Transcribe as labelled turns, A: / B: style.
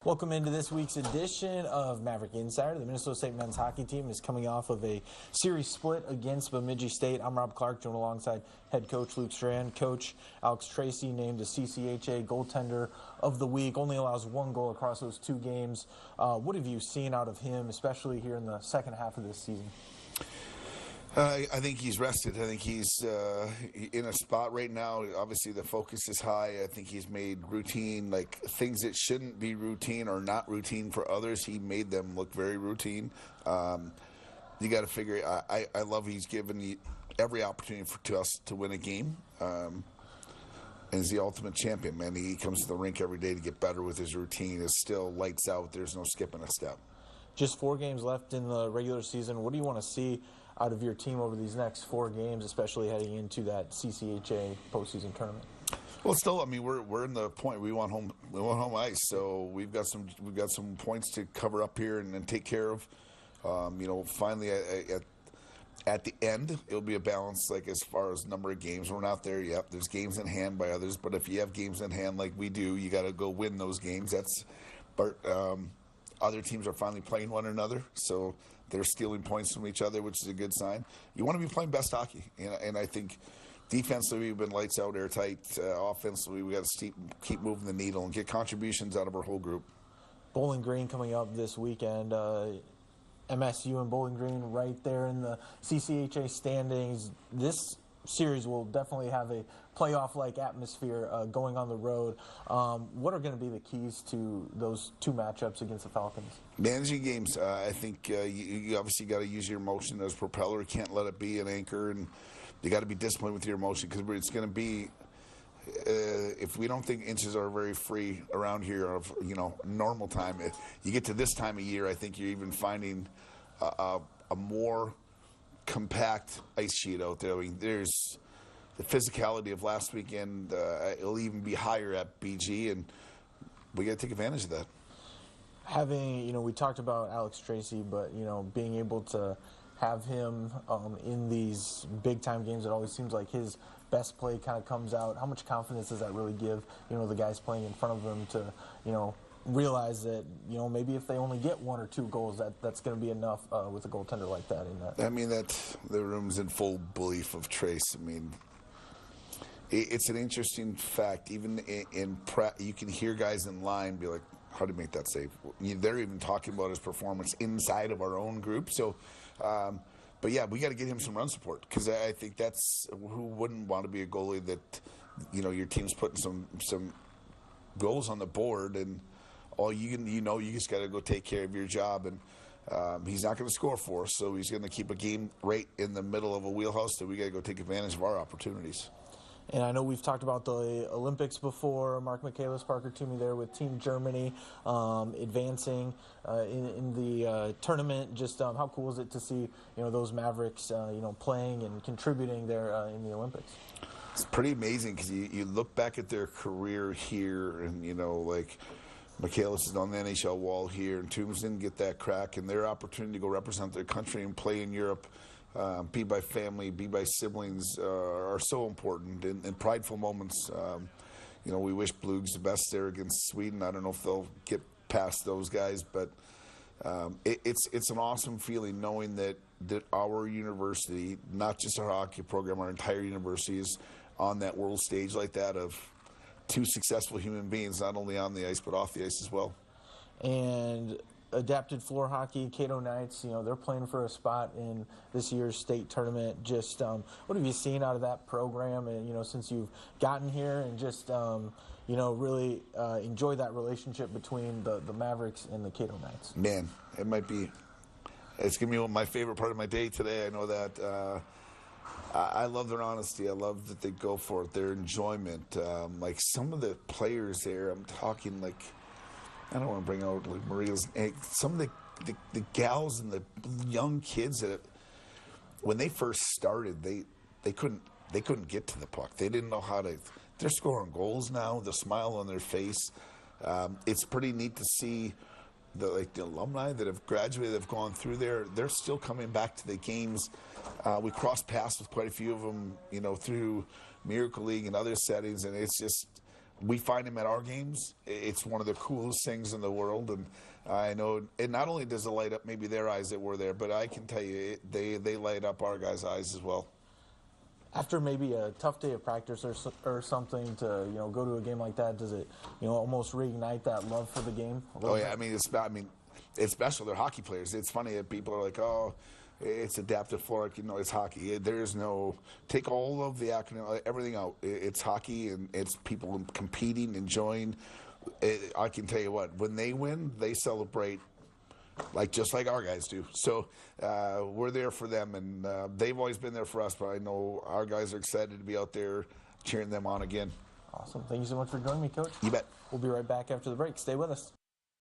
A: Welcome into this week's edition of Maverick Insider. The Minnesota State men's hockey team is coming off of a series split against Bemidji State. I'm Rob Clark, joined alongside head coach Luke Strand. Coach Alex Tracy named the CCHA goaltender of the week. Only allows one goal across those two games. What have you seen out of him, especially here in the second half of this season?
B: I think he's rested. I think he's in a spot right now. Obviously, the focus is high. I think he's made routine, like things that shouldn't be routine or not routine for others. He made them look very routine. You got to figure. I love he's given every opportunity to us to win a game. And he's the ultimate champion, man. He comes to the rink every day to get better with his routine. It's still lights out. There's no skipping a step.
A: Just 4 games left in the regular season. What do you want to see out of your team over these next 4 games, especially heading into that CCHA postseason tournament?
B: Well, still, I mean, we're in the point we want home ice, so we've got some points to cover up here and take care of. Finally at the end, it'll be a balance. Like as far as number of games, we're not there yet. There's games in hand by others, but if you have games in hand like we do, you got to go win those games. Other teams are finally playing one another, so they're stealing points from each other, which is a good sign. You want to be playing best hockey, and I think defensively we've been lights out, airtight. Offensively, we got to keep moving the needle and get contributions out of our whole group.
A: Bowling Green coming up this weekend. MSU and Bowling Green right there in the CCHA standings. This series will definitely have a playoff-like atmosphere going on the road. What are going to be the keys to those 2 matchups against the Falcons? Managing
B: games. I think you obviously got to use your emotion as a propeller. You can't let it be an anchor, and you got to be disciplined with your emotion because it's going to be. If we don't think inches are very free around here of normal time, if you get to this time of year, I think you're even finding a more compact ice sheet out there. I mean, there's the physicality of last weekend. It'll even be higher at BG, and we got to take advantage of that.
A: Having, we talked about Alex Tracy, but being able to have him in these big-time games, it always seems like his best play kind of comes out. How much confidence does that really give, the guys playing in front of him to, realize that, maybe if they only get 1 or 2 goals, that's going to be enough with a goaltender like that in that?
B: I mean, the room's in full belief of Trace. I mean, it's an interesting fact. Even in you can hear guys in line be like, how do you make that save? They're even talking about his performance inside of our own group. So, but yeah, we got to get him some run support because I think that's who wouldn't want to be a goalie that, your team's putting some goals on the board and all you just got to go take care of your job. And he's not going to score for us, so he's going to keep a game right in the middle of a wheelhouse that we got to go take advantage of our opportunities.
A: And I know we've talked about the Olympics before. Mark Michaelis, Parker Toomey there with Team Germany advancing in the tournament. Just how cool is it to see those Mavericks playing and contributing there in the Olympics?
B: It's pretty amazing because you look back at their career here and like Michaelis is on the NHL wall here, and Toombs didn't get that crack, and their opportunity to go represent their country and play in Europe, be by family, be by siblings, are so important and prideful moments. We wish Blugs the best there against Sweden. I don't know if they'll get past those guys, but it's an awesome feeling knowing that our university, not just our hockey program, our entire university is on that world stage like that of 2 successful human beings, not only on the ice but off the ice as well.
A: And adapted floor hockey, Cato Knights, they're playing for a spot in this year's state tournament. Just what have you seen out of that program, and since you've gotten here, and just really enjoy that relationship between the Mavericks and the Cato Knights?
B: Man, it's gonna be my favorite part of my day today. I know that. I love their honesty. I love that they go for it. Their enjoyment. Like some of the players there, I'm talking like, I don't want to bring out like Maria's. Some of the gals and the young kids that, when they first started, they couldn't get to the puck. They didn't know how to. They're scoring goals now. The smile on their face. It's pretty neat to see. The alumni that have graduated, that have gone through there, they're still coming back to the games. We crossed paths with quite a few of them, through Miracle League and other settings, and it's just we find them at our games. It's one of the coolest things in the world, and I know it not only does it light up maybe their eyes that were there, but I can tell you they light up our guys' eyes as well.
A: After maybe a tough day of practice or something to go to a game like that, does it almost reignite that love for the game?
B: Oh yeah, I mean it's special. They're hockey players. It's funny that people are like, oh, it's adaptive for it. It's hockey. There's no take all of the acronym, everything out. It's hockey, and it's people competing, enjoying. I can tell you what, when they win, they celebrate just like our guys do. So we're there for them, and they've always been there for us. But I know our guys are excited to be out there cheering them on again.
A: Awesome. Thank you so much for joining me, Coach.
B: You bet.
A: We'll be right back after the break. Stay with us.